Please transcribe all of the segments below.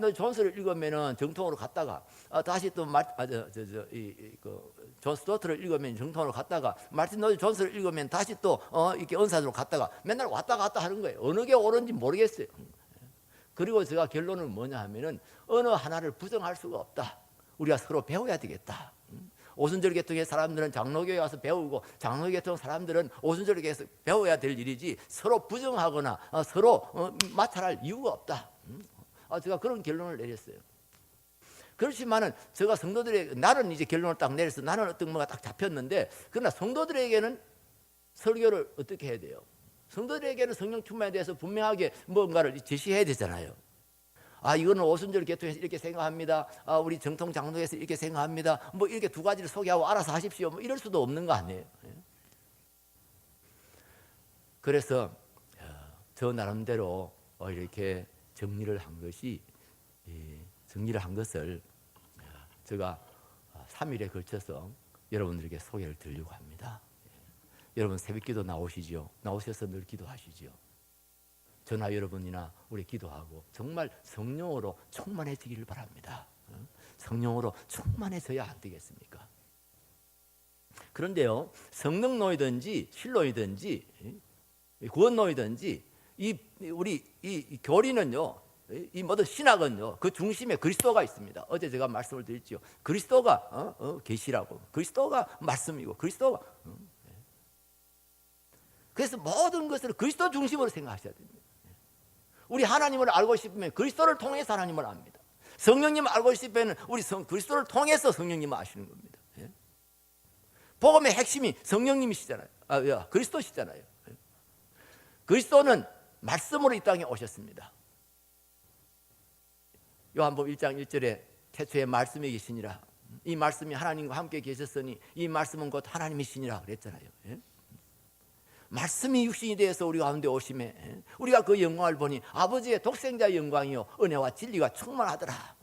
마틴 로이드 존스를 읽으면은 정통으로 갔다가 다시 또 존 스토트를 읽으면 정통으로 갔다가 마틴 로이드 존스를 읽으면 다시 또 이렇게 은사로 갔다가 맨날 왔다 갔다 하는 거예요. 어느 게 옳은지 모르겠어요. 그리고 제가 결론은 뭐냐 하면은 어느 하나를 부정할 수가 없다. 우리가 서로 배워야 되겠다. 오순절 계통의 사람들은 장로교에 와서 배우고 장로교 계통 사람들은 오순절 계통에서 배워야 될 일이지 서로 부정하거나 서로 마찰할 이유가 없다. 제가 그런 결론을 내렸어요. 그렇지만은 제가 성도들에게 나는 이제 결론을 딱 내려서 나는 어떤 뭐가 딱 잡혔는데 그러나 성도들에게는 설교를 어떻게 해야 돼요? 성도들에게는 성령 충만에 대해서 분명하게 뭔가를 제시해야 되잖아요. 이거는 오순절 계통에서 이렇게 생각합니다. 우리 정통 장로에서 이렇게 생각합니다. 뭐 이렇게 두 가지를 소개하고 알아서 하십시오. 뭐 이럴 수도 없는 거 아니에요. 그래서 저 나름대로 이렇게 정리를 한 것을 제가 3일에 걸쳐서 여러분들에게 소개를 드리려고 합니다. 여러분 새벽기도 나오시죠? 나오셔서 늘 기도하시죠? 저나 여러분이나 우리 기도하고 정말 성령으로 충만해지기를 바랍니다. 성령으로 충만해져야 안 되겠습니까? 그런데요, 성령노이든지 신노이든지 구원노이든지 우리 교리는요, 이 모든 신학은요, 그 중심에 그리스도가 있습니다. 어제 제가 말씀을 드렸죠. 그리스도가 계시라고, 그리스도가 말씀이고, 그리스도가 그래서 모든 것을 그리스도 중심으로 생각하셔야 됩니다. 우리 하나님을 알고 싶으면 그리스도를 통해서 하나님을 압니다. 성령님을 알고 싶으면 우리 그리스도를 통해서 성령님을 아시는 겁니다. 복음의 핵심이 성령님이시잖아요. 그리스도시잖아요. 그리스도는 말씀으로 이 땅에 오셨습니다. 요한복음 1장 1절에 태초에 말씀이 계시니라. 이 말씀이 하나님과 함께 계셨으니 이 말씀은 곧 하나님이시니라 그랬잖아요. 말씀이 육신이 되어서 우리 가운데 오심에 우리가 그 영광을 보니 아버지의 독생자의 영광이요 은혜와 진리가 충만하더라.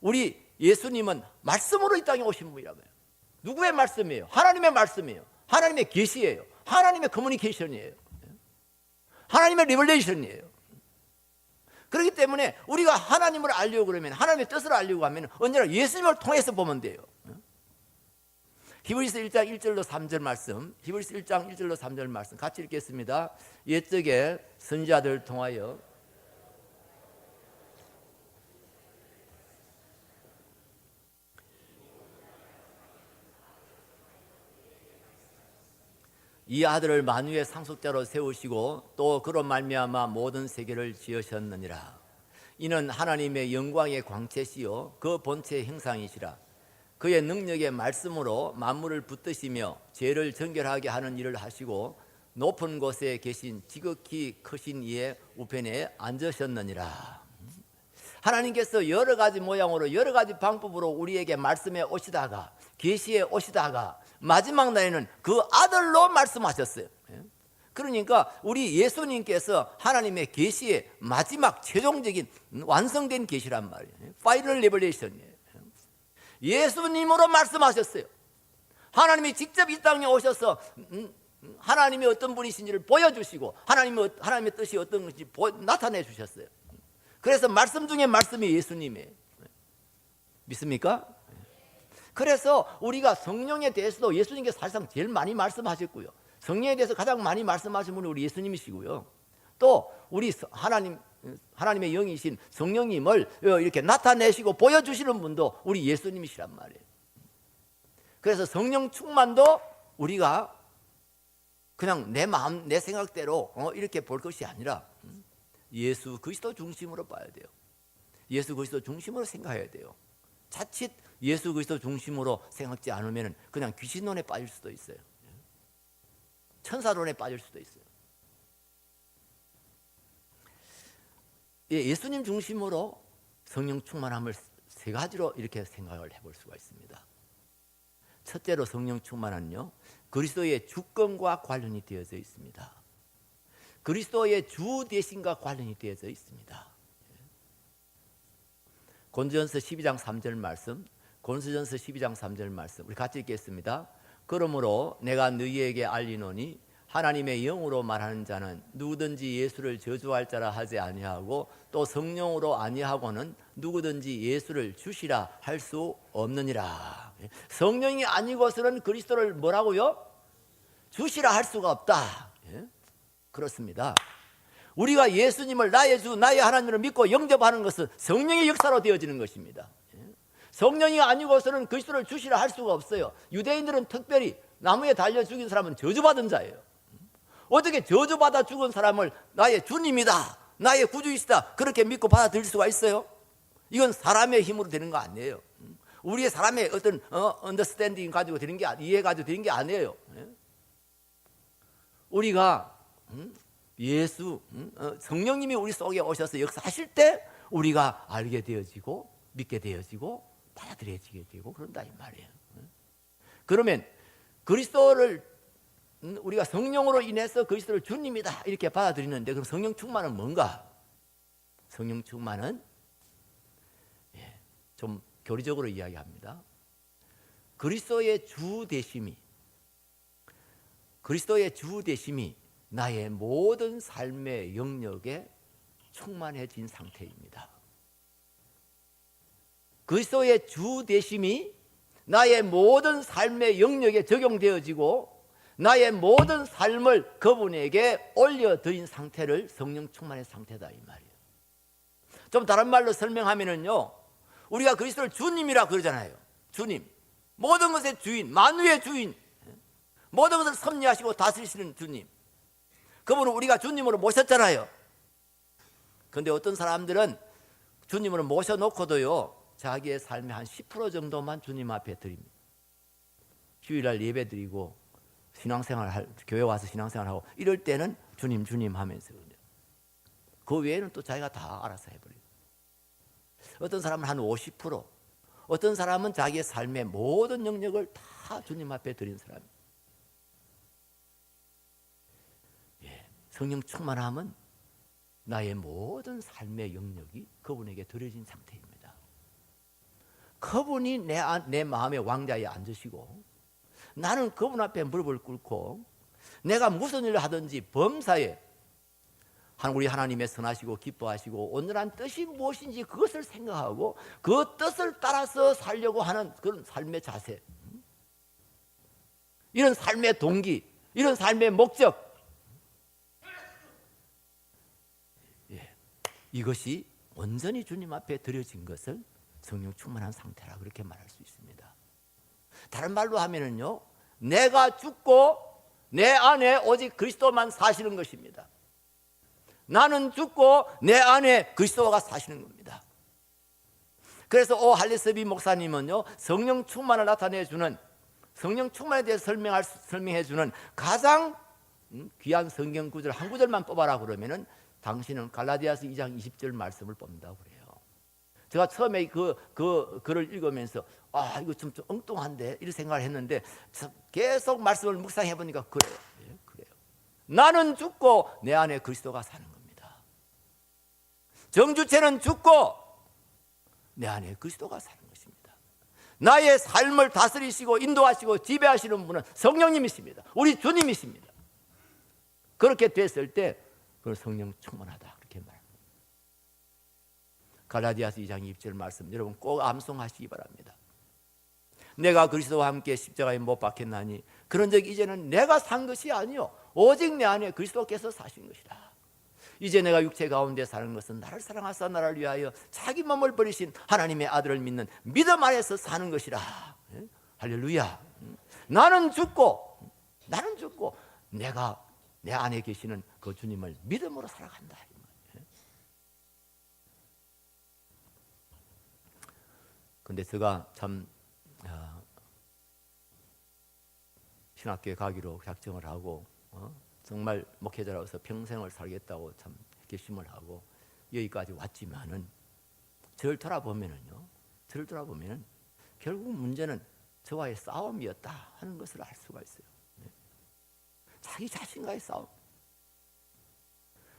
우리 예수님은 말씀으로 이 땅에 오신 분이라고요. 누구의 말씀이에요? 하나님의 말씀이에요. 하나님의 계시예요. 하나님의 커뮤니케이션이에요. 하나님의 리벌레이션이에요. 그렇기 때문에 우리가 하나님을 알려고 그러면 하나님의 뜻을 알려고 하면 언제나 예수님을 통해서 보면 돼요. 히브리서 1장 1절로 3절 말씀, 히브리서 1장 1절로 3절 말씀 같이 읽겠습니다. 옛적에 선지자들을 통하여 이 아들을 만유의 상속자로 세우시고 또 그로 말미암아 모든 세계를 지으셨느니라. 이는 하나님의 영광의 광채시요 그 본체의 형상이시라. 그의 능력의 말씀으로 만물을 붙드시며 죄를 정결하게 하는 일을 하시고 높은 곳에 계신 지극히 크신 이의 우편에 앉으셨느니라. 하나님께서 여러 가지 모양으로 여러 가지 방법으로 우리에게 말씀해 오시다가 계시해 오시다가 마지막 날에는 그 아들로 말씀하셨어요. 그러니까 우리 예수님께서 하나님의 계시의 마지막 최종적인 완성된 계시란 말이에요. 파이널 리버레이션이에요. 예수님으로 말씀하셨어요. 하나님이 직접 이 땅에 오셔서 하나님이 어떤 분이신지를 보여주시고 하나님의 뜻이 어떤 것인지 나타내 주셨어요. 그래서 말씀 중에 말씀이 예수님이에요. 믿습니까? 그래서 우리가 성령에 대해서도 예수님께서 사실상 제일 많이 말씀하셨고요. 성령에 대해서 가장 많이 말씀하신 분이 우리 예수님이시고요. 또 우리 하나님의 영이신 성령님을 이렇게 나타내시고 보여주시는 분도 우리 예수님이시란 말이에요. 그래서 성령 충만도 우리가 그냥 내 마음, 내 생각대로 이렇게 볼 것이 아니라 예수 그리스도 중심으로 봐야 돼요. 예수 그리스도 중심으로 생각해야 돼요. 자칫 예수 그리스도 중심으로 생각지 않으면 그냥 귀신론에 빠질 수도 있어요. 천사론에 빠질 수도 있어요. 예수님 중심으로 성령 충만함을 세 가지로 이렇게 생각을 해볼 수가 있습니다. 첫째로 성령 충만은요, 그리스도의 주권과 관련이 되어져 있습니다. 그리스도의 주 대신과 관련이 되어져 있습니다. 고린도전서 12장 3절 말씀, 고린도전서 12장 3절 말씀 우리 같이 읽겠습니다. 그러므로 내가 너희에게 알리노니 하나님의 영으로 말하는 자는 누구든지 예수를 저주할 자라 하지 아니하고 또 성령으로 아니하고는 누구든지 예수를 주시라 할 수 없느니라. 성령이 아니고서는 그리스도를 뭐라고요? 주시라 할 수가 없다. 그렇습니다. 우리가 예수님을 나의 주 나의 하나님으로 믿고 영접하는 것은 성령의 역사로 되어지는 것입니다. 성령이 아니고서는 그리스도를 주시라 할 수가 없어요. 유대인들은 특별히 나무에 달려 죽인 사람은 저주받은 자예요. 어떻게 저주받아 죽은 사람을 나의 주님이다, 나의 구주이시다 그렇게 믿고 받아들일 수가 있어요? 이건 사람의 힘으로 되는 거 아니에요. 우리의 사람의 어떤 언더스탠딩 가지고 되는 게, 이해 가지고 되는 게 아니에요. 우리가 예수 성령님이 우리 속에 오셔서 역사하실 때 우리가 알게 되어지고 믿게 되어지고 받아들여지게 되고 그런다 이 말이에요. 그러면 그리스도를 우리가 성령으로 인해서 그리스도를 주님이다 이렇게 받아들이는데, 그럼 성령 충만은 뭔가? 성령 충만은 좀 교리적으로 이야기합니다. 그리스도의 주 되심이 나의 모든 삶의 영역에 충만해진 상태입니다. 그리스도의 주 되심이 나의 모든 삶의 영역에 적용되어지고 나의 모든 삶을 그분에게 올려드린 상태를 성령 충만의 상태다 이 말이에요. 좀 다른 말로 설명하면은요, 우리가 그리스도를 주님이라 그러잖아요. 주님, 모든 것의 주인, 만유의 주인, 모든 것을 섭리하시고 다스리시는 주님, 그분은 우리가 주님으로 모셨잖아요. 그런데 어떤 사람들은 주님으로 모셔놓고도요 자기의 삶의 한 10% 정도만 주님 앞에 드립니다. 휴일날 예배 드리고 교회 와서 신앙생활하고 이럴 때는 주님 하면서 그 외에는 또 자기가 다 알아서 해버려요. 어떤 사람은 한 50%, 어떤 사람은 자기의 삶의 모든 영역을 다 주님 앞에 드린 사람이에요. 성령 충만함은 나의 모든 삶의 영역이 그분에게 드려진 상태입니다. 그분이 내 마음의 왕좌에 앉으시고 나는 그분 앞에 무릎을 꿇고 내가 무슨 일을 하든지 범사에 우리 하나님의 선하시고 기뻐하시고 온전한 뜻이 무엇인지 그것을 생각하고 그 뜻을 따라서 살려고 하는 그런 삶의 자세, 이런 삶의 동기, 이런 삶의 목적, 이것이 온전히 주님 앞에 드려진 것을 성령 충만한 상태라 그렇게 말할 수 있습니다. 다른 말로 하면은요, 내가 죽고 내 안에 오직 그리스도만 사시는 것입니다. 나는 죽고 내 안에 그리스도가 사시는 겁니다. 그래서 할리스비 목사님은요, 성령 충만을 나타내주는, 성령 충만에 대해서 설명해주는 가장 귀한 성경 구절 한 구절만 뽑아라 그러면은 당신은 갈라디아서 2장 20절 말씀을 뽑는다고 그래요. 제가 처음에 그 글을 읽으면서 이거 좀 엉뚱한데 이런 생각을 했는데 계속 말씀을 묵상해 보니까 그래요. 그래요. 나는 죽고 내 안에 그리스도가 사는 겁니다. 정주체는 죽고 내 안에 그리스도가 사는 것입니다. 나의 삶을 다스리시고 인도하시고 지배하시는 분은 성령님이십니다. 우리 주님이십니다. 그렇게 됐을 때 그걸 성령 충만하다 그렇게 말합니다. 갈라디아서 2장 20절 말씀 여러분 꼭 암송하시기 바랍니다. 내가 그리스도와 함께 십자가에 못 박혔나니 그런즉 이제는 내가 산 것이 아니요 오직 내 안에 그리스도께서 사신 것이라. 이제 내가 육체 가운데 사는 것은 나를 사랑하사 나를 위하여 자기 몸을 버리신 하나님의 아들을 믿는 믿음 안에서 사는 것이라. 할렐루야. 나는 죽고 내가 내 안에 계시는 그 주님을 믿음으로 살아간다. 그런데 제가 참 신학교에 가기로 작정을 하고 정말 목회자로서 평생을 살겠다고 참 결심을 하고 여기까지 왔지만은 저를 돌아보면은요, 결국 문제는 저와의 싸움이었다 하는 것을 알 수가 있어요. 자기 자신과의 싸움.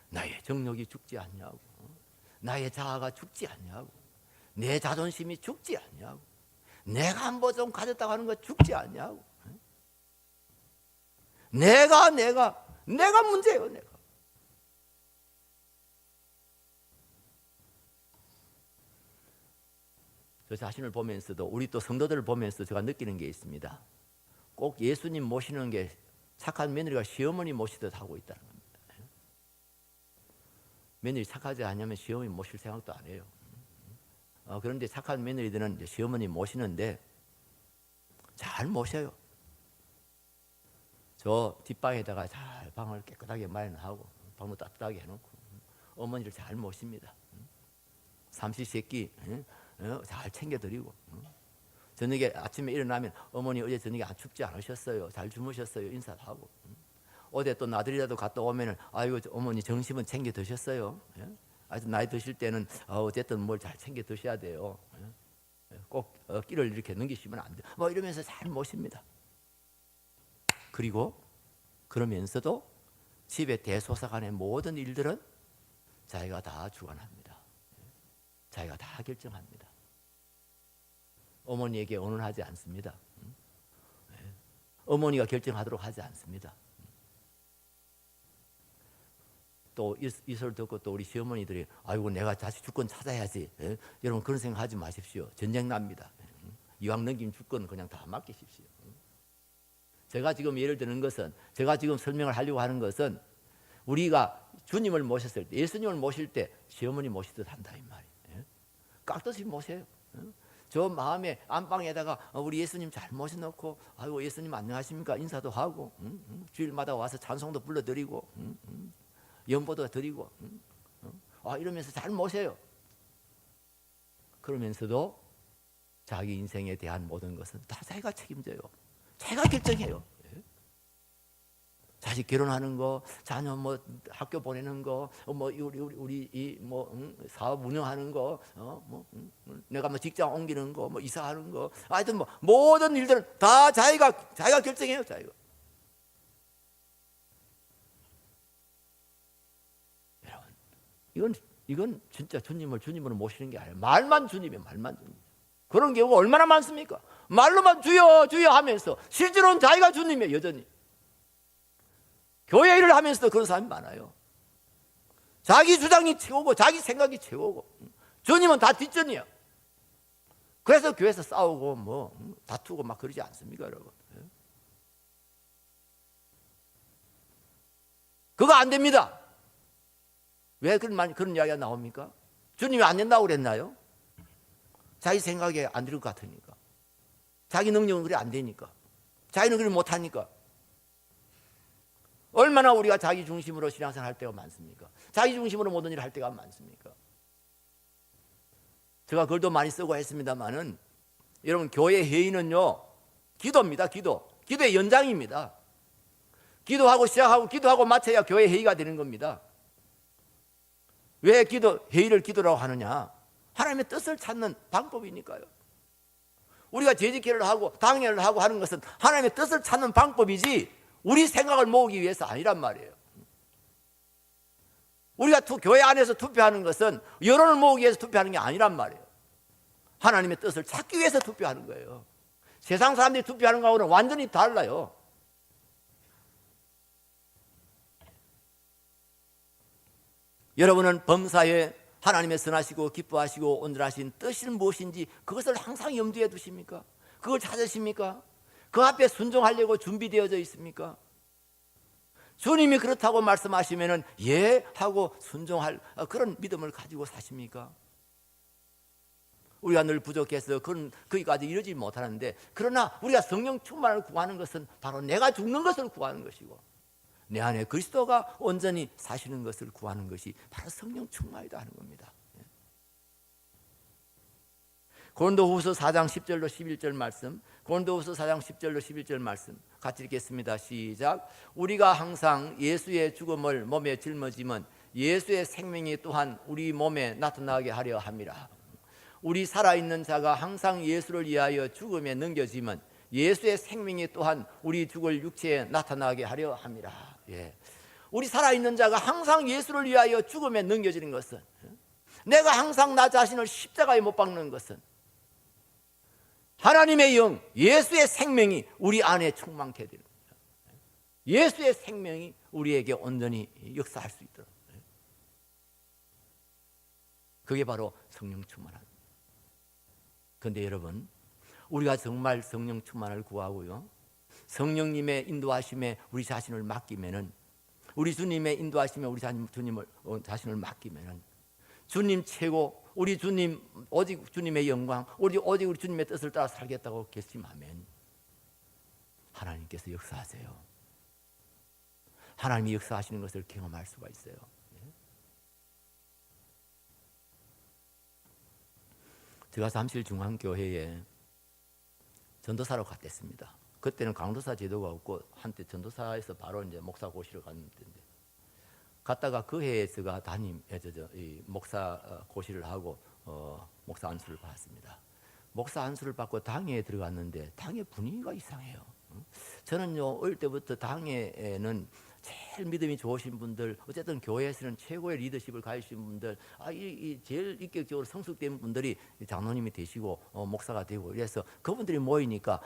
나의 정욕이 죽지 않냐고, 나의 자아가 죽지 않냐고, 내 자존심이 죽지 않냐고, 내가 한 번 좀 가졌다고 하는 거 죽지 않냐고, 내가 내가 문제예요. 내가. 저 자신을 보면서도 우리 또 성도들을 보면서 제가 느끼는 게 있습니다. 꼭 예수님 모시는 게 착한 며느리가 시어머니 모시듯 하고 있다는 겁니다. 며느리 착하지 않으면 시어머니 모실 생각도 안 해요. 그런데 착한 며느리들은 이제 시어머니 모시는데 잘 모셔요. 저 뒷방에다가 잘 방을 깨끗하게 마련하고 방도 따뜻하게 해놓고 어머니를 잘 모십니다. 삼시세끼 잘 챙겨드리고 저녁에 아침에 일어나면 어머니 어제 저녁에 안 춥지 않으셨어요? 잘 주무셨어요? 인사도 하고 어제 또 나들이라도 갔다 오면은 아이고 어머니 점심은 챙겨 드셨어요? 아주 나이 드실 때는 어쨌든 뭘 잘 챙겨 드셔야 돼요. 꼭 끼를 이렇게 넘기시면 안 돼요. 뭐 이러면서 잘 모십니다. 그리고 그러면서도 집의 대소사간의 모든 일들은 자기가 다 주관합니다. 자기가 다 결정합니다. 어머니에게 의논하지 않습니다. 어머니가 결정하도록 하지 않습니다. 또 이 소리 듣고 또 우리 시어머니들이 아이고 내가 다시 주권 찾아야지. 여러분 그런 생각하지 마십시오. 전쟁 납니다. 이왕 넘긴 주권은 그냥 다 맡기십시오. 제가 지금 예를 드는 것은 제가 지금 설명을 하려고 하는 것은 우리가 주님을 모셨을 때 예수님을 모실 때 시어머니 모시듯 한다 이 말이에요. 깍듯이 모세요. 저 마음에 안방에다가 우리 예수님 잘 모셔놓고 아이고 예수님 안녕하십니까 인사도 하고 주일마다 와서 찬송도 불러드리고 연보도 드리고 이러면서 잘 모셔요. 그러면서도 자기 인생에 대한 모든 것은 다 자기가 책임져요. 자기가 결정해요. 자식 결혼하는 거, 자녀 뭐 학교 보내는 거, 뭐 우리 이 뭐 사업 운영하는 거, 내가 뭐 직장 옮기는 거, 뭐 이사하는 거, 하여튼 뭐 모든 일들은 다 자기가 결정해요. 자기가. 여러분, 이건 진짜 주님으로 모시는 게 아니에요. 말만 주님이에요. 말만 주님. 그런 경우가 얼마나 많습니까? 말로만 주여 주여 하면서 실제로는 자기가 주님이에요. 여전히. 교회 일을 하면서도 그런 사람이 많아요. 자기 주장이 최고고 자기 생각이 최고고 주님은 다 뒷전이야. 그래서 교회에서 싸우고 뭐 다투고 막 그러지 않습니까 여러분? 그거 안 됩니다. 왜 그런 이야기가 나옵니까? 주님이 안 된다고 그랬나요? 자기 생각에 안 될 것 같으니까. 자기 능력은 그래 안 되니까. 자기는 그래 못하니까. 얼마나 우리가 자기 중심으로 신앙생활 할 때가 많습니까? 자기 중심으로 모든 일을 할 때가 많습니까? 제가 글도 많이 쓰고 했습니다만은 여러분 교회 회의는요 기도입니다. 기도의 연장입니다. 기도하고 시작하고 기도하고 마쳐야 교회 회의가 되는 겁니다. 왜 회의를 기도라고 하느냐? 하나님의 뜻을 찾는 방법이니까요. 우리가 재직회를 하고 당회를 하고 하는 것은 하나님의 뜻을 찾는 방법이지 우리 생각을 모으기 위해서 아니란 말이에요. 우리가 교회 안에서 투표하는 것은 여론을 모으기 위해서 투표하는 게 아니란 말이에요. 하나님의 뜻을 찾기 위해서 투표하는 거예요. 세상 사람들이 투표하는 거하고는 완전히 달라요. 여러분은 범사에 하나님의 선하시고 기뻐하시고 온전하신 뜻이 무엇인지 그것을 항상 염두에 두십니까? 그걸 찾으십니까? 그 앞에 순종하려고 준비되어져 있습니까? 주님이 그렇다고 말씀하시면 예 하고 순종할 그런 믿음을 가지고 사십니까? 우리가 늘 부족해서 거기까지 이르지 못하는데 그러나 우리가 성령 충만을 구하는 것은 바로 내가 죽는 것을 구하는 것이고 내 안에 그리스도가 온전히 사시는 것을 구하는 것이 바로 성령 충만이다 하는 겁니다. 고린도후서 4장 10절로 11절 말씀, 고린도후서 4장 10절로 11절 말씀 같이 읽겠습니다. 시작. 우리가 항상 예수의 죽음을 몸에 짊어지면 예수의 생명이 또한 우리 몸에 나타나게 하려 함이라. 우리 살아있는 자가 항상 예수를 위하여 죽음에 넘겨지면 예수의 생명이 또한 우리 죽을 육체에 나타나게 하려 함이라. 우리 살아있는 자가 항상 예수를 위하여 죽음에 넘겨지는 것은 내가 항상 나 자신을 십자가에 못 박는 것은 하나님의 영, 예수의 생명이 우리 안에 충만케 되는 겁니다. 예수의 생명이 우리에게 온전히 역사할 수 있도록. 그게 바로 성령 충만함. 그런데 여러분, 우리가 정말 성령 충만을 구하고요, 성령님의 인도하심에 우리 자신을 맡기면은, 우리 주님의 인도하심에 우리 자신을 맡기면은, 주님 최고, 우리 주님 오직 주님의 영광, 오직 우리 주님의 뜻을 따라 살겠다고 결심하면 하나님께서 역사하세요. 하나님이 역사하시는 것을 경험할 수가 있어요. 제가 잠실중앙교회에 전도사로 갔댔습니다. 그때는 강도사 제도가 없고 한때 전도사에서 바로 이제 목사 고시를 갔는데, 갔다가 그 해에 제가 목사 고시를 하고 목사 안수를 받았습니다. 목사 안수를 받고 당회에 들어갔는데 당회 분위기가 이상해요. 저는요, 어릴 때부터 당회에는 제일 믿음이 좋으신 분들, 어쨌든 교회에서는 최고의 리더십을 가지신 분들, 제일 인격적으로 성숙된 분들이 장로님이 되시고 목사가 되고, 이래서 그분들이 모이니까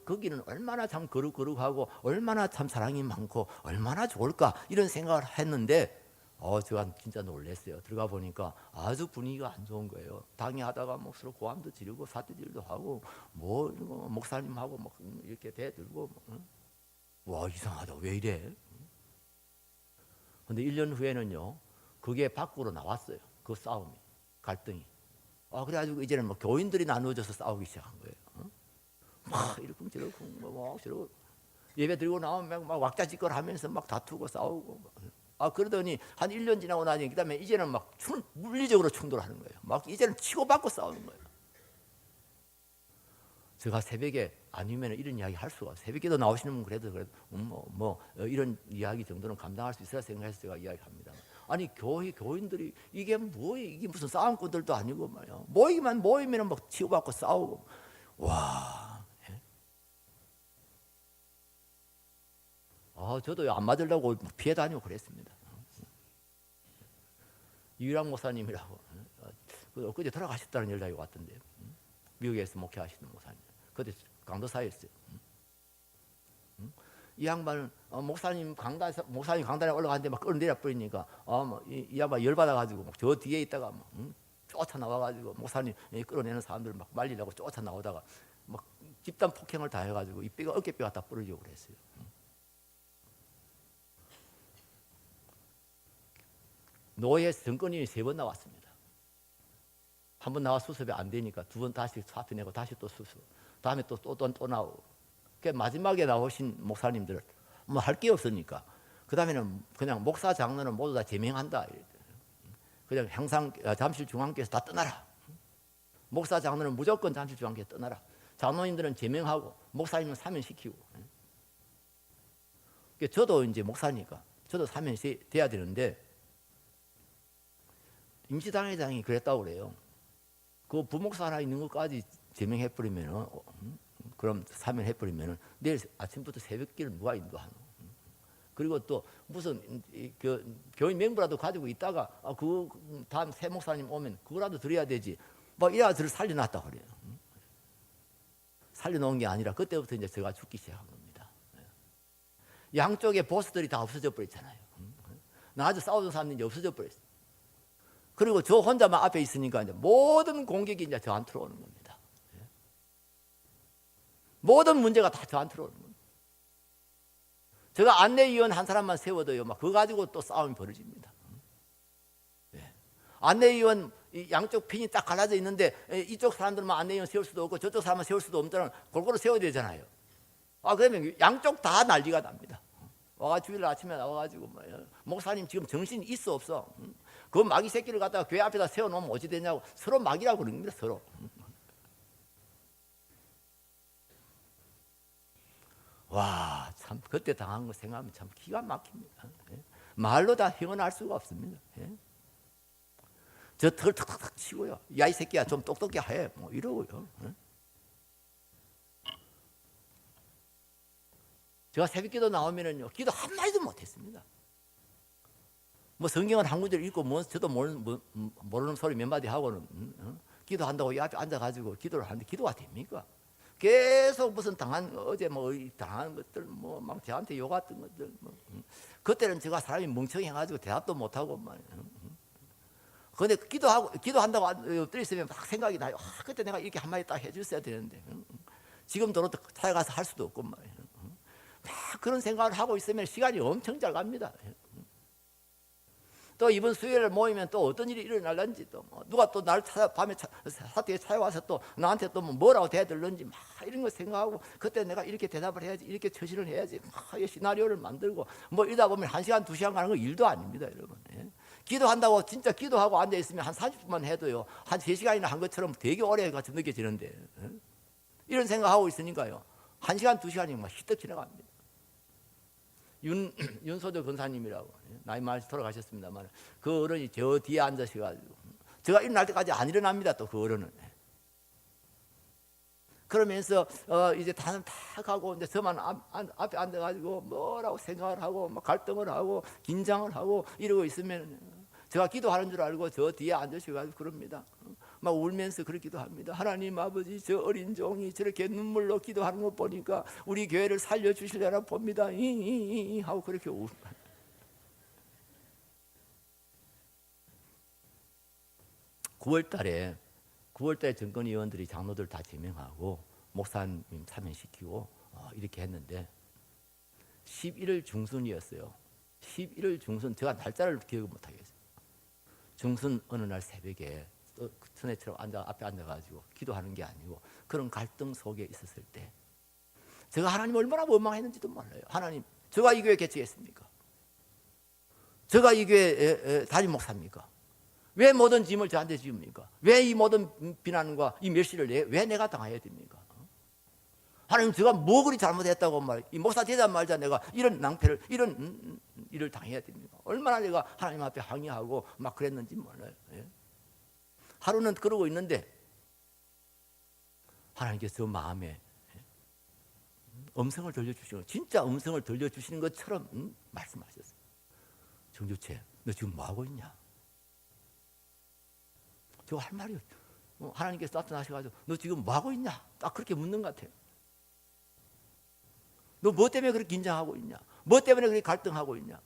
거기는 얼마나 참 거룩하고 얼마나 참 사랑이 많고 얼마나 좋을까, 이런 생각을 했는데 제가 진짜 놀랐어요. 들어가 보니까 아주 분위기가 안 좋은 거예요. 당회하다가 뭐 서로 고함도 지르고 사태질도 하고 목사님하고 이렇게 대들고 와, 이상하다, 왜 이래? 근데 1년 후에는요, 그게 밖으로 나왔어요. 그 싸움이, 갈등이. 그래가지고 이제는 교인들이 나누어져서 싸우기 시작한 거예요. 막 이러고 저러고 막 저러고, 예배 드리고 나오면 막 왁자지껄 하면서 막 다투고 싸우고. 그러더니 한 1년 지나고 나니 그다음에 이제는 막 물리적으로 충돌하는 거예요. 막 이제는 치고받고 싸우는 거예요. 제가 새벽에 아니면 이런 이야기 할 수가 없어요. 새벽에도 나오시는 분 그래도 이런 이야기 정도는 감당할 수 있어야 생각해서 제가 이야기합니다. 아니, 교인들이 이게 뭐예요? 이게 무슨 싸움꾼들도 아니고 말이야. 모이면 막 치고받고 싸우고. 와. 저도 안 맞으려고 피해 다니고 그랬습니다. 유일한 목사님이라고 그제 돌아가셨다는 연락이 왔던데, 미국에서 목회하시는 목사님. 그때 강도사였어요. 이 양반은 목사님 강단에 올라가는데 막 끌어내려 버리니까 이 양반 열받아가지고 저 뒤에 있다가 쫓아 나와가지고 목사님 끌어내는 사람들 막 말리려고 쫓아 나오다가 막 집단 폭행을 다 해가지고 이 뼈가 어깨뼈가 다 부러지고 그랬어요. 노예 정권이 3번 나왔습니다. 한 번 나와 수습이 안 되니까 2번 다시 사표 내고 다시 또 수습, 다음에 또 나오고. 마지막에 나오신 목사님들은 할 게 없으니까 그 다음에는 그냥 목사 장로는 모두 다 제명한다. 그냥 잠실중앙교회에서 다 떠나라. 목사 장로는 무조건 잠실중앙교회 떠나라. 장로님들은 제명하고 목사님은 사면시키고. 저도 이제 목사니까 저도 사면시 돼야 되는데, 임시당회장이 그랬다고 그래요. 그 부목사 하나 있는 것까지 제명해버리면, 그럼 사면해버리면 내일 아침부터 새벽기를 누가 인도하노? 그리고 또 무슨 교인 맹부라도 가지고 있다가 그 다음 새 목사님 오면 그거라도 드려야 되지. 이래가 저를 살려놨다 그래요. 살려놓은 게 아니라 그때부터 이제 제가 죽기 시작한 겁니다. 양쪽의 보스들이 다 없어져 버렸잖아요. 나아주 싸우던 사람들이 이제 없어져 버렸어요. 그리고 저 혼자만 앞에 있으니까 이제 모든 공격이 이제 저한테로 오는 겁니다. 모든 문제가 다 저한테로 오는 겁니다. 제가 안내위원 한 사람만 세워도요, 그거 가지고 또 싸움이 벌어집니다. 안내위원 양쪽 핀이 딱 갈라져 있는데 이쪽 사람들만 안내위원 세울 수도 없고 저쪽 사람만 세울 수도 없다는, 골고루 세워야 되잖아요. 그러면 양쪽 다 난리가 납니다. 주일 아침에 나와가지고 목사님 지금 정신 있어 없어? 그 마귀 새끼를 갖다가 교회 앞에다 세워놓으면 어찌 되냐고 서로 마귀라고 그러는 겁니다. 서로. 와, 참 그때 당한 거 생각하면 참 기가 막힙니다. 말로 다 표현할 수가 없습니다. 저 털 탁탁탁 치고요. 야, 이 새끼야 좀 똑똑히 해. 이러고요. 제가 새벽기도 나오면은요, 기도 한마디도 못했습니다. 성경을 한 구절 읽고 저도 모르는 소리 몇 마디 하고는 기도한다고 이 앞에 앉아가지고 기도를 하는데 기도가 됩니까? 계속 무슨 어제 뭐 당한 것들 뭐 막 저한테 욕했던 것들 뭐. 그때는 제가 사람이 멍청해가지고 대답도 못하고 말이에요. 근데 기도한다고 엎드려 있으면 막 생각이 나요. 그때 내가 이렇게 한마디 딱 해줬어야 되는데. 지금 도로 찾아가서 할 수도 없고 말이에요. 막 그런 생각을 하고 있으면 시간이 엄청 잘 갑니다. 또 이번 수요일 모이면 또 어떤 일이 일어날는지 또 누가 또 날 밤에 사택에 찾아와서 또 나한테 또 뭐라고 대들는지 막 이런 거 생각하고 그때 내가 이렇게 대답을 해야지 이렇게 처신을 해야지 막 시나리오를 만들고 뭐 이러다 보면 1시간 2시간 가는 거 일도 아닙니다 여러분. 기도한다고 진짜 기도하고 앉아있으면 한 30분만 해도요 한 3시간이나 한 것처럼 되게 오래 같이 느껴지는데 이런 생각하고 있으니까요 1시간 2시간이 막 휘떡 지나갑니다. 윤소조 권사님이라고 나이 많이 돌아가셨습니다만 그 어른이 저 뒤에 앉으셔가지고 제가 일어날 때까지 안 일어납니다. 또 그 어른은 그러면서 이제 다는 다 가고 이제 저만 앞에 앉아가지고 뭐라고 생각을 하고 막 갈등을 하고 긴장을 하고 이러고 있으면 제가 기도하는 줄 알고 저 뒤에 앉으셔가지고 그럽니다. 막 울면서 그렇기도 합니다. 하나님 아버지 저 어린 종이 저렇게 눈물로 기도하는 거 보니까 우리 교회를 살려주시려나 봅니다. 하고 그렇게 울고 9월달에 정권위원들이 장로들 다 제명하고 목사님 참여시키고 이렇게 했는데 11월 중순이었어요. 11월 중순 제가 날짜를 기억을 못하겠어요. 중순 어느 날 새벽에 전에처럼 앞에 앉아가지고 기도하는 게 아니고 그런 갈등 속에 있었을 때 제가 하나님 얼마나 원망했는지도 몰라요. 하나님 제가 이 교회 개척했습니까? 제가 이 교회 담임 목사입니까? 왜 모든 짐을 저한테 지웁니까? 왜 이 모든 비난과 이 멸시를 왜 내가 당해야 됩니까? 하나님 제가 뭐 그리 잘못했다고 이 목사 되자 말자 내가 이런 낭패를 이런 일을 당해야 됩니까? 얼마나 내가 하나님 앞에 항의하고 막 그랬는지 몰라요. 하루는 그러고 있는데 하나님께서 마음에 음성을 들려주시는 진짜 음성을 들려주시는 것처럼 말씀하셨어요. 정주채 너 지금 뭐하고 있냐? 저 할 말이 하나님께서 나타나셔가지고 너 지금 뭐하고 있냐? 딱 그렇게 묻는 것 같아요. 너 뭐 때문에 그렇게 긴장하고 있냐? 뭐 때문에 그렇게 갈등하고 있냐?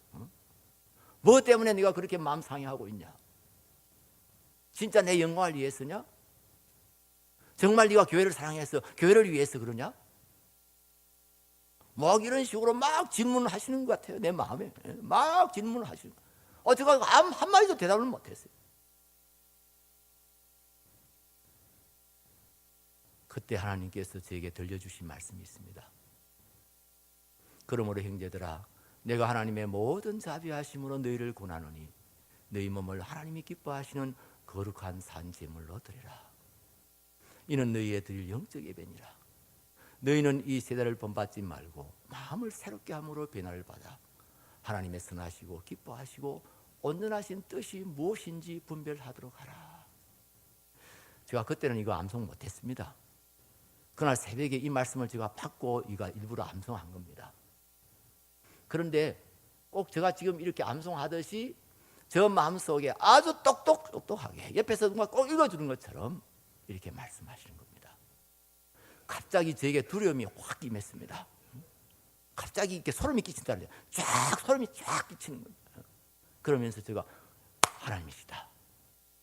뭐 때문에 네가 그렇게 마음 상해하고 있냐? 진짜 내 영광을 위해서냐? 정말 네가 교회를 사랑해서 교회를 위해서 그러냐? 막 이런 식으로 막 질문을 하시는 것 같아요. 내 마음에 막 질문을 하시는 거예요. 제가 한마디도 대답을 못했어요. 그때 하나님께서 저에게 들려주신 말씀이 있습니다. 그러므로 형제들아 내가 하나님의 모든 자비하심으로 너희를 권하노니 너희 몸을 하나님이 기뻐하시는 거룩한 산제물로 드리라. 이는 너희의 드릴 영적 예배니라. 너희는 이 세대를 본받지 말고 마음을 새롭게 함으로 변화를 받아 하나님의 선하시고 기뻐하시고 온전하신 뜻이 무엇인지 분별하도록 하라. 제가 그때는 이거 암송 못했습니다. 그날 새벽에 이 말씀을 제가 받고 이거 일부러 암송한 겁니다. 그런데 꼭 제가 지금 이렇게 암송하듯이 저 마음속에 아주 똑똑하게 옆에서 누가 꼭 읽어주는 것처럼 이렇게 말씀하시는 겁니다. 갑자기 저에게 두려움이 확 임했습니다. 갑자기 이렇게 소름이 끼친다는데 소름이 쫙 끼치는 겁니다. 그러면서 제가 하나님이시다.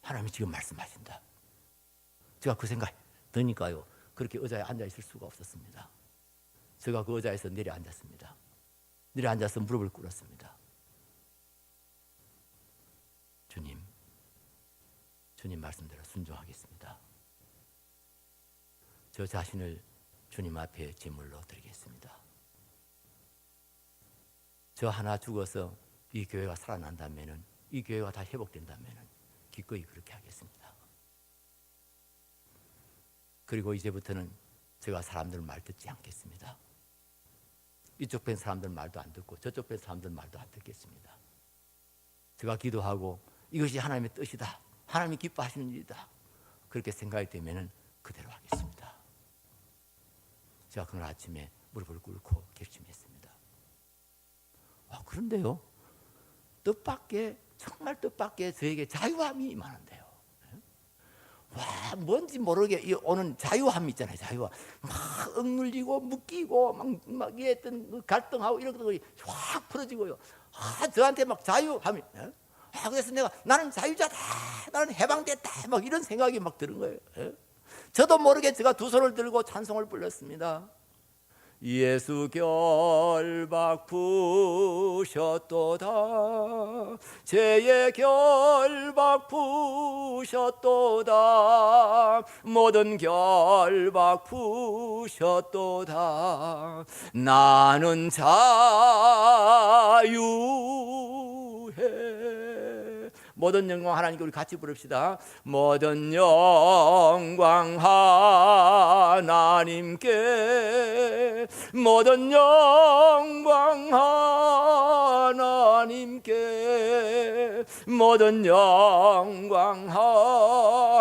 하나님이 지금 말씀하신다. 제가 그 생각 드니까요. 그렇게 의자에 앉아 있을 수가 없었습니다. 제가 그 의자에서 내려앉았습니다. 내려앉아서 무릎을 꿇었습니다. 주님 말씀대로 순종하겠습니다. 저 자신을 주님 앞에 제물로 드리겠습니다. 저 하나 죽어서 이 교회가 살아난다면 이 교회가 다 회복된다면 기꺼이 그렇게 하겠습니다. 그리고 이제부터는 제가 사람들 말 듣지 않겠습니다. 이쪽 편 사람들 말도 안 듣고 저쪽 편 사람들 말도 안 듣겠습니다. 제가 기도하고 이것이 하나님의 뜻이다. 하나님이 기뻐하시는 일이다. 그렇게 생각이 되면 그대로 하겠습니다. 제가 그날 아침에 무릎을 꿇고 결심했습니다. 그런데요. 뜻밖의 정말 뜻밖의 저에게 자유함이 임하는데요. 와, 뭔지 모르게 오는 자유함 있잖아요. 자유함. 막 억눌리고 묶이고 막 이랬던 갈등하고 이런 것들이 확 풀어지고요. 저한테 막 자유함이. 그래서 나는 자유자다, 나는 해방됐다, 막 이런 생각이 막 드는 거예요. 저도 모르게 제가 두 손을 들고 찬송을 불렀습니다. 예수 결박 푸셨도다, 죄의 결박 푸셨도다, 모든 결박 푸셨도다. 나는 자유해. 모든 영광 하나님께 우리 같이 부릅시다. 모든 영광 하나님께, 모든 영광 하나님께, 모든 영광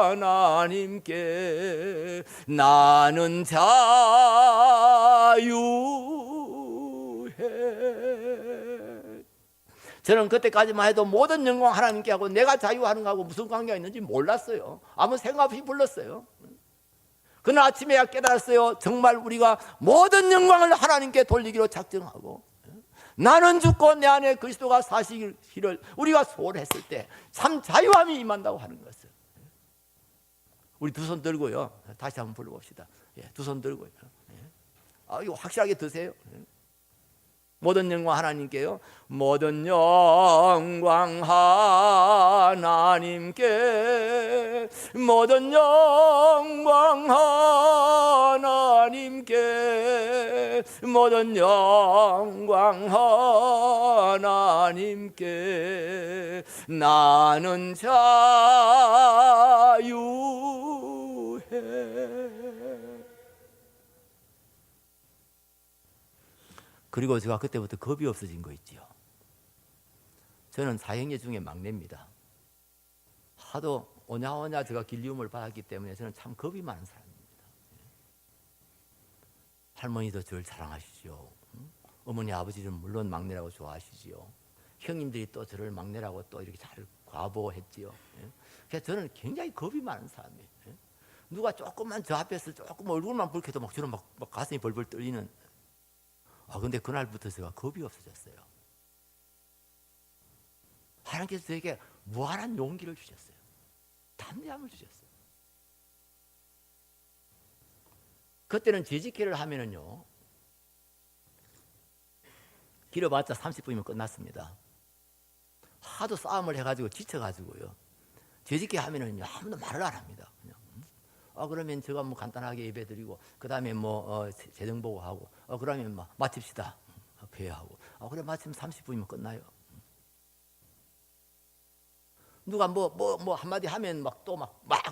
하나님께. 나는 자유해. 저는 그때까지만 해도 모든 영광 하나님께 하고 내가 자유하는 거하고 무슨 관계가 있는지 몰랐어요. 아무 생각 없이 불렀어요. 그날 아침에 깨달았어요. 정말 우리가 모든 영광을 하나님께 돌리기로 작정하고 나는 죽고 내 안에 그리스도가 사시기를 우리가 소원했을 때 참 자유함이 임한다고 하는 것을. 우리 두 손 들고요, 다시 한번 불러봅시다. 두 손 들고요. 이거 확실하게 드세요. 모든 영광 하나님께요. 모든 영광 하나님께, 모든 영광 하나님께, 모든 영광 하나님께. 나는 자유해. 그리고 제가 그때부터 겁이 없어진 거 있지요. 저는 사형제 중에 막내입니다. 하도 오냐오냐 제가 길리움을 받았기 때문에 저는 참 겁이 많은 사람입니다. 할머니도 저를 사랑하시죠. 어머니 아버지는 물론 막내라고 좋아하시지요. 형님들이 또 저를 막내라고 또 이렇게 잘 과보했지요. 그래서 저는 굉장히 겁이 많은 사람이에요. 누가 조금만 저 앞에서 조금 얼굴만 붉혀도 막 저는 막 가슴이 벌벌 떨리는. 근데 그날부터 제가 겁이 없어졌어요. 하나님께서 저에게 무한한 용기를 주셨어요. 담대함을 주셨어요. 그때는 재직회를 하면은요, 길어봤자 30분이면 끝났습니다. 하도 싸움을 해가지고 지쳐가지고요, 재직회 하면은요 아무도 말을 안 합니다. 그냥. 그러면 제가 뭐 간단하게 예배드리고 그 다음에 재정 보고하고 그러면 마칩시다. 회의하고 그래 마치면 30분이면 끝나요. 누가 뭐 한마디 하면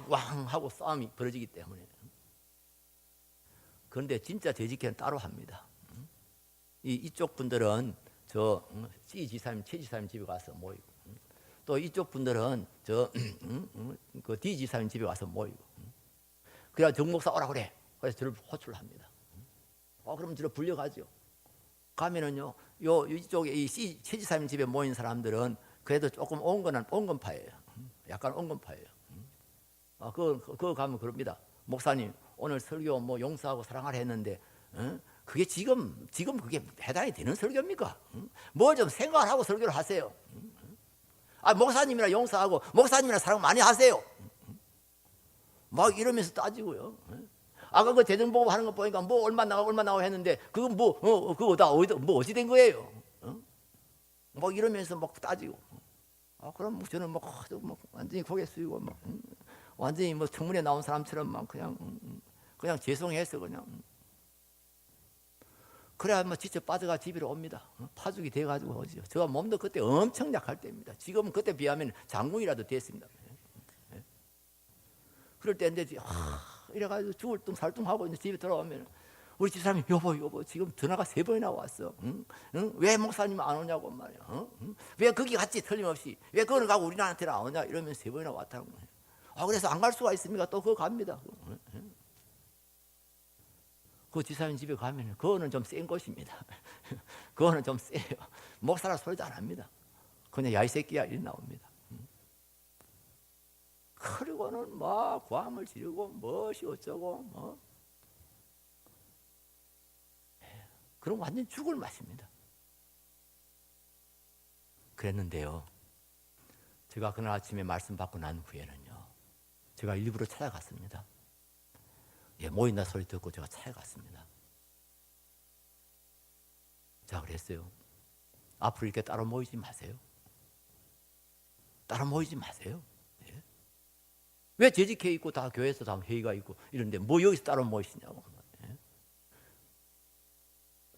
왕 하고 싸움이 벌어지기 때문에. 그런데 진짜 재직회는 따로 합니다. 이쪽 분들은 저 C 지사님, 최 지사님 집에 가서 모이고, 또 이쪽 분들은 저 그 D 지사님 집에 가서 모이고. 그래야 정 목사 오라 그래. 그래서 저를 호출을 합니다. 그럼 저를 불려가죠. 가면은요, 이쪽에 이 최 지사님 집에 모인 사람들은 그래도 조금 온건파예요. 약간 온건파예요. 그거 가면 그럽니다. 목사님, 오늘 설교 용서하고 사랑하라 했는데, 그게 지금 그게 해당이 되는 설교입니까? 뭘 좀 생각을 하고 설교를 하세요. 목사님이나 용서하고 목사님이나 사랑 많이 하세요. 막 이러면서 따지고요. 아까 그 재정보고 하는 거 보니까 얼마 나가고 했는데 그건 그거 다 어디 된 거예요? 막 이러면서 막 따지고. 그럼 저는 완전히 고개 숙이고 완전히 청문회 나온 사람처럼 그냥 죄송해서 그냥. 그래야 지쳐 빠져가 집으로 옵니다. 파죽이 돼가지고 오죠. 제가 몸도 그때 엄청 약할 때입니다. 지금은 그때 비하면 장군이라도 됐습니다. 그럴 때인데 이래가지고 죽을 둥 살둥하고 이제 집에 들어오면 우리 집사람이 여보 지금 전화가 3번이나 왔어. 응? 왜 목사님 안 오냐고 말이야. 왜 거기 갔지 틀림없이. 왜 그거는 가고 우리나라한테는 안 오냐 이러면 3번이나 왔다는 거예요. 그래서 안 갈 수가 있습니까? 또 그거 갑니다. 그 지사님 집에 가면 그거는 좀 센 곳입니다. 그거는 좀 세요. 목사라 소리도 안 합니다. 그냥 야 이 새끼야 이리 나옵니다. 그리고는 막 고함을 지르고 무엇이 어쩌고 뭐 그럼 완전 죽을 맛입니다. 그랬는데요, 제가 그날 아침에 말씀 받고 난 후에는요, 제가 일부러 찾아갔습니다. 모인다 소리 듣고 제가 찾아갔습니다. 제가 그랬어요. 앞으로 이렇게 따로 모이지 마세요. 따로 모이지 마세요. 예? 왜 재직회 있고 다 교회에서 다 회의가 있고 이런데 뭐 여기서 따로 모이시냐고. 예?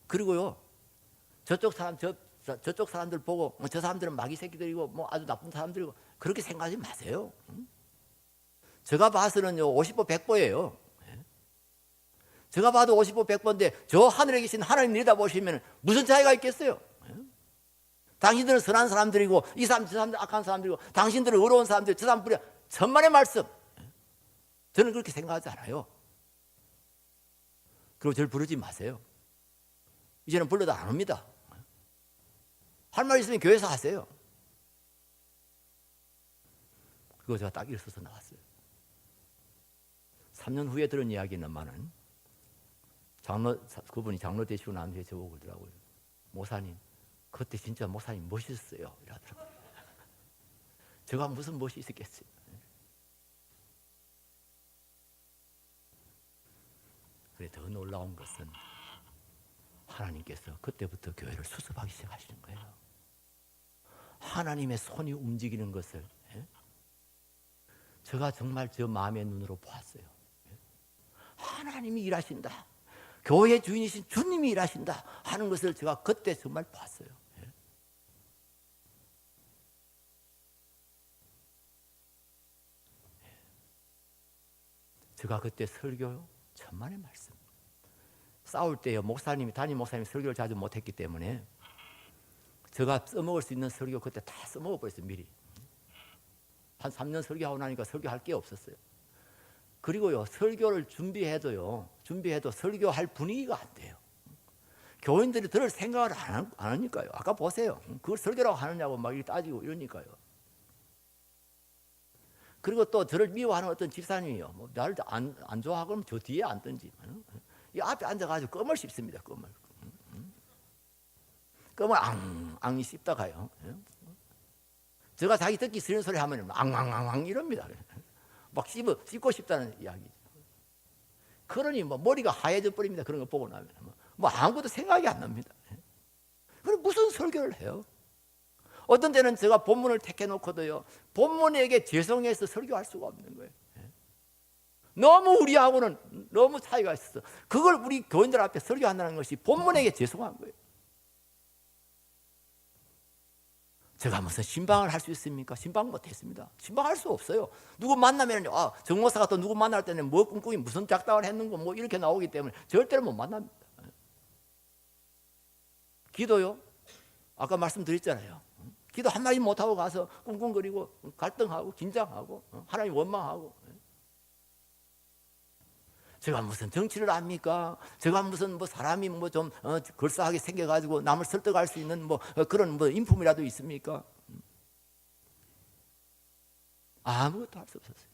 그리고요, 저쪽 사람들 보고 저 사람들은 마귀 새끼들이고 뭐 아주 나쁜 사람들이고 그렇게 생각하지 마세요. 제가 봐서는요 50보 100보예요. 제가 봐도 50보 100보인데 저 하늘에 계신 하나님 내다보시면 무슨 차이가 있겠어요? 당신들은 선한 사람들이고 이 사람 저 사람들 악한 사람들이고 당신들은 어려운 사람들 저 사람 뿌려 천만의 말씀. 저는 그렇게 생각하지 않아요. 그리고 저를 부르지 마세요. 이제는 불러도 안 옵니다. 할 말 있으면 교회에서 하세요. 그거 제가 딱 일어서서 나왔어요. 3년 후에 들은 이야기는만은 그분이 장로 되시고 난 뒤에 저보고 그러더라고요. 목사님, 그때 진짜 목사님 멋있었어요. 이러더라고요. 제가 무슨 멋이 있었겠어요. 그래 더 놀라운 것은 하나님께서 그때부터 교회를 수습하기 시작하시는 거예요. 하나님의 손이 움직이는 것을 제가 정말 저 마음의 눈으로 보았어요. 하나님이 일하신다. 교회 주인이신 주님이 일하신다 하는 것을 제가 그때 정말 봤어요. 제가 그때 설교 천만의 말씀. 싸울 때요, 담임 목사님이 설교를 자주 못했기 때문에 제가 써먹을 수 있는 설교 그때 다 써먹어 버렸어요. 미리. 한 3년 설교하고 나니까 설교할 게 없었어요. 그리고요, 설교를 준비해도 설교할 분위기가 안 돼요. 교인들이 들을 생각을 안 하니까요. 아까 보세요. 그걸 설교라고 하느냐고 막 이렇게 따지고 이러니까요. 그리고 또 저를 미워하는 어떤 집사님이요. 뭐 나를 안 좋아하고 그러면 저 뒤에 앉든지. 이 앞에 앉아가지고 껌을 씹습니다. 껌을 앙 씹다가요. 제가 자기 듣기 싫은 소리 하면 앙 이럽니다. 막 씹고 싶다는 이야기죠. 그러니 뭐 머리가 하얘져 버립니다. 그런 거 보고 나면 뭐 아무것도 생각이 안 납니다. 그럼 무슨 설교를 해요? 어떤 때는 제가 본문을 택해 놓고도요, 본문에게 죄송해서 설교할 수가 없는 거예요. 너무 우리하고는 너무 차이가 있어서 그걸 우리 교인들 앞에 설교한다는 것이 본문에게 죄송한 거예요. 제가 무슨 신방을 할 수 있습니까? 신방 못했습니다. 신방할 수 없어요. 누구 만나면 정목사가 또 누구 만날 때는 뭐 꿈꾸기 무슨 작당을 했는고 뭐 이렇게 나오기 때문에 절대로 못 만납니다. 기도요. 아까 말씀드렸잖아요. 기도 한마디 못하고 가서 꿍꿍거리고 갈등하고 긴장하고 하나님 원망하고. 제가 무슨 정치를 압니까? 제가 무슨 뭐 사람이 뭐 좀 걸싸하게 생겨가지고 남을 설득할 수 있는 뭐 그런 뭐 인품이라도 있습니까? 아무것도 할 수 없었어요.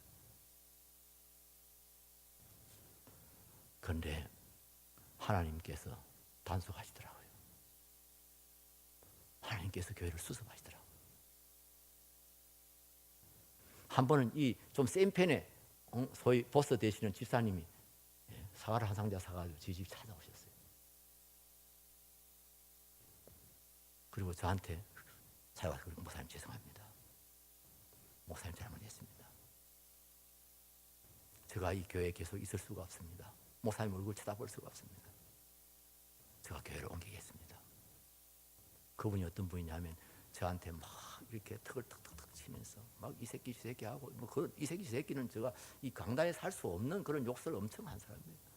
그런데 하나님께서 단속하시더라고요. 하나님께서 교회를 수습하시더라고요. 한 번은 이 좀 센 편에 소위 보스 되시는 집사님이 사과를 한 상자 사가지고 저희 집 찾아오셨어요. 그리고 저한테 찾아와서 목사님 죄송합니다. 목사님 잘못했습니다. 제가 이 교회에 계속 있을 수가 없습니다. 목사님 얼굴 쳐다볼 수가 없습니다. 제가 교회를 옮기겠습니다. 그분이 어떤 분이냐면 저한테 막 이렇게 턱을 턱턱턱 치면서 막 이 새끼 저 새끼 하고 뭐 그런 이 새끼 저 새끼는 제가 이 강단에 살 수 없는 그런 욕설을 엄청 한 사람이에요.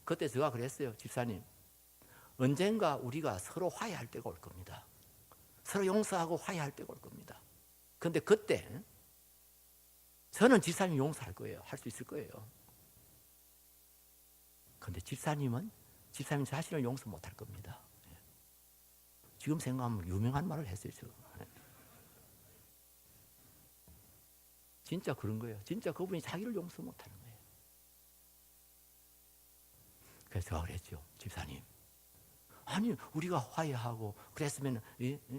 그때 제가 그랬어요. 집사님, 언젠가 우리가 서로 화해할 때가 올 겁니다. 서로 용서하고 화해할 때가 올 겁니다. 그런데 그때 저는 집사님 용서할 거예요. 할 수 있을 거예요. 그런데 집사님 자신을 용서 못할 겁니다. 지금 생각하면 유명한 말을 했어요. 진짜 그런 거예요. 진짜 그분이 자기를 용서 못하는 거예요. 그래서 제가 그랬죠. 집사님, 아니 우리가 화해하고 그랬으면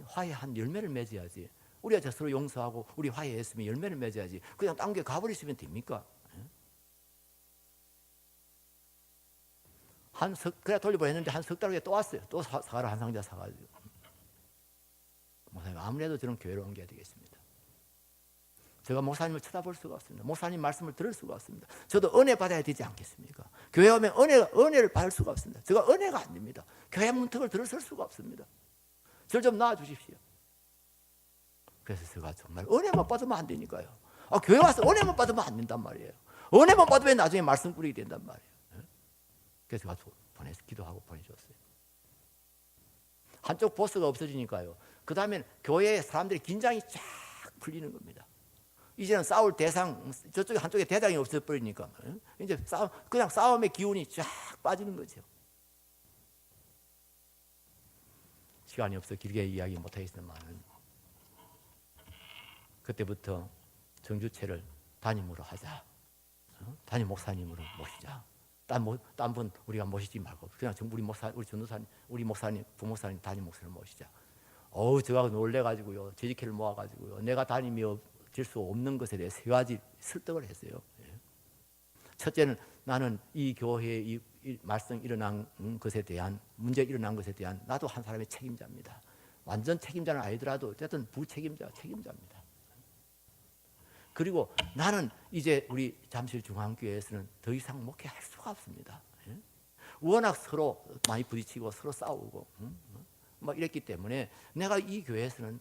화해한 열매를 맺어야지. 우리가 서로 용서하고 우리 화해했으면 열매를 맺어야지. 그냥 딴 게 가버리시면 됩니까? 그래 돌려보냈는데 한 석 달 후에 또 왔어요. 또 사과를 한 상자 사가지고. 목사님, 아무래도 저는 교회로 옮겨야 되겠습니다. 제가 목사님을 쳐다볼 수가 없습니다. 목사님 말씀을 들을 수가 없습니다. 저도 은혜 받아야 되지 않겠습니까? 교회 오면 은혜를 받을 수가 없습니다. 제가 은혜가 안 됩니다. 교회 문턱을 들어설 수가 없습니다. 저를 좀 낳아주십시오. 그래서 제가 정말 은혜만 받으면 안 되니까요. 교회 와서 은혜만 받으면 안 된단 말이에요. 은혜만 받으면 나중에 말씀 꾸리게 된단 말이에요. 그래서 제가 기도하고 보내줬어요. 한쪽 보스가 없어지니까요. 그 다음엔 교회에 사람들이 긴장이 쫙 풀리는 겁니다. 이제는 싸울 대상, 저쪽에 한쪽에 대상이 없어버리니까 이제 그냥 싸움의 기운이 쫙 빠지는 거죠. 시간이 없어 길게 이야기 못하겠지만 그때부터 정주체를 담임으로 하자. 담임 목사님으로 모시자. 딴 분 우리가 모시지 말고 그냥 우리 전도사님, 우리 목사님, 부목사님, 담임 목사님 모시자. 제가 놀래가지고요. 재직회를 모아가지고요. 내가 담임이 될 수 없는 것에 대해 세 가지 설득을 했어요. 첫째는 나는 이 교회에 이 말썽 일어난 것에 대한 문제 일어난 것에 대한 나도 한 사람의 책임자입니다. 완전 책임자는 아니더라도 어쨌든 책임자입니다. 그리고 나는 이제 우리 잠실 중앙교회에서는 더 이상 목회할 수가 없습니다. 워낙 서로 많이 부딪히고 서로 싸우고 막 이랬기 때문에 내가 이 교회에서는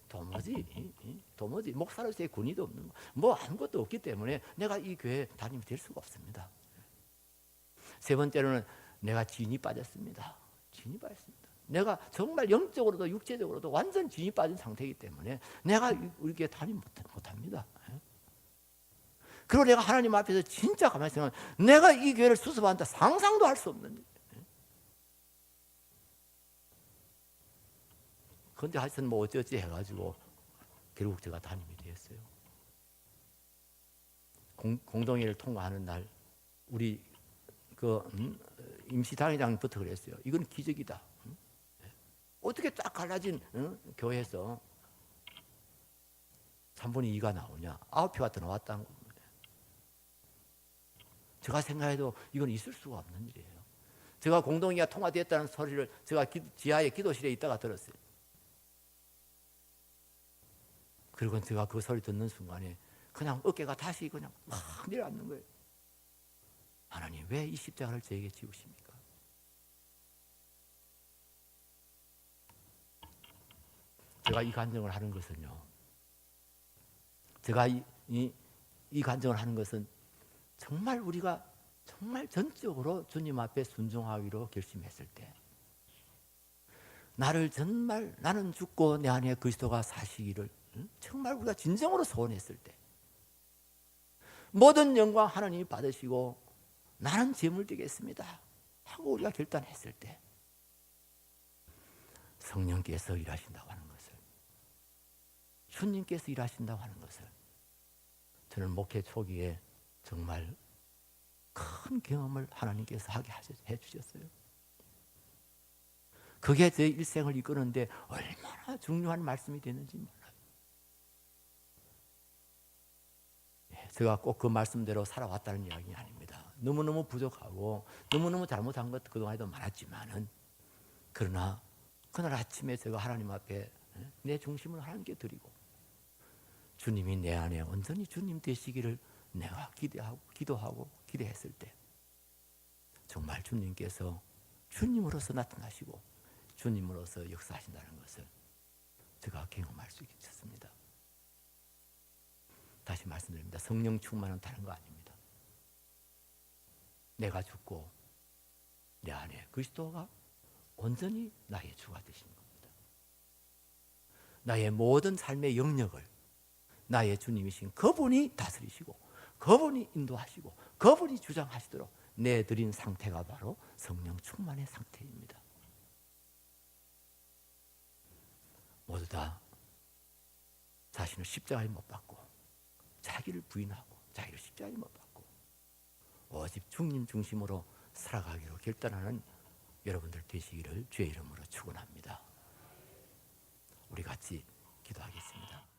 도무지 목사로서의 권위도 없는 거, 뭐 아무것도 없기 때문에 내가 이 교회 담임이 될 수가 없습니다. 세 번째로는 내가 진이 빠졌습니다. 내가 정말 영적으로도 육체적으로도 완전 진이 빠진 상태이기 때문에 내가 우리 교회 담임 못합니다. 그리고 내가 하나님 앞에서 진짜 가만히 생각하면 내가 이 교회를 수습한다 상상도 할 수 없는. 그런데 하여튼 뭐 어쩌지 해가지고 결국 제가 담임이 되었어요. 공동회를 통과하는 날 우리 임시당회장부터 그랬어요. 이건 기적이다. 어떻게 딱 갈라진 교회에서 3분의 2가 나오냐. 9표가 더 나왔다는 겁니다. 제가 생각해도 이건 있을 수가 없는 일이에요. 제가 공동회가 통과됐다는 소리를 제가 지하의 기도실에 있다가 들었어요. 그리고 제가 그 소리 듣는 순간에 그냥 어깨가 다시 그냥 막 내려앉는 거예요. 하나님, 왜 이 십자가를 저에게 지우십니까? 제가 이 간증을 하는 것은요. 제가 이 간증을 하는 것은 정말 우리가 정말 전적으로 주님 앞에 순종하기로 결심했을 때, 나는 죽고 내 안에 그리스도가 사시기를 정말 우리가 진정으로 소원했을 때, 모든 영광 하나님이 받으시고 나는 제물 되겠습니다 하고 우리가 결단했을 때, 성령께서 일하신다고 하는 것을, 주님께서 일하신다고 하는 것을 저는 목회 초기에 정말 큰 경험을 하나님께서 하게 해주셨어요. 그게 제 일생을 이끄는데 얼마나 중요한 말씀이 되는지 몰라요. 제가 꼭 그 말씀대로 살아왔다는 이야기 아닙니다. 너무너무 부족하고 너무너무 잘못한 것 그동안에도 많았지만은, 그러나 그날 아침에 제가 하나님 앞에 내 중심을 하나님께 드리고 주님이 내 안에 온전히 주님 되시기를 내가 기도하고 기대했을 때, 정말 주님께서 주님으로서 나타나시고 주님으로서 역사하신다는 것을 제가 경험할 수 있었습니다. 다시 말씀드립니다. 성령 충만은 다른 거 아닙니다. 내가 죽고 내 안에 그리스도가 온전히 나의 주가 되시는 겁니다. 나의 모든 삶의 영역을 나의 주님이신 그분이 다스리시고 그분이 인도하시고 그분이 주장하시도록 내드린 상태가 바로 성령 충만의 상태입니다. 모두 다 자신을 십자가에 못 박고 자기를 부인하고 자기를 십자가에 못 박고 오직 주님 중심으로 살아가기로 결단하는 여러분들 되시기를 주의 이름으로 축원합니다. 우리 같이 기도하겠습니다.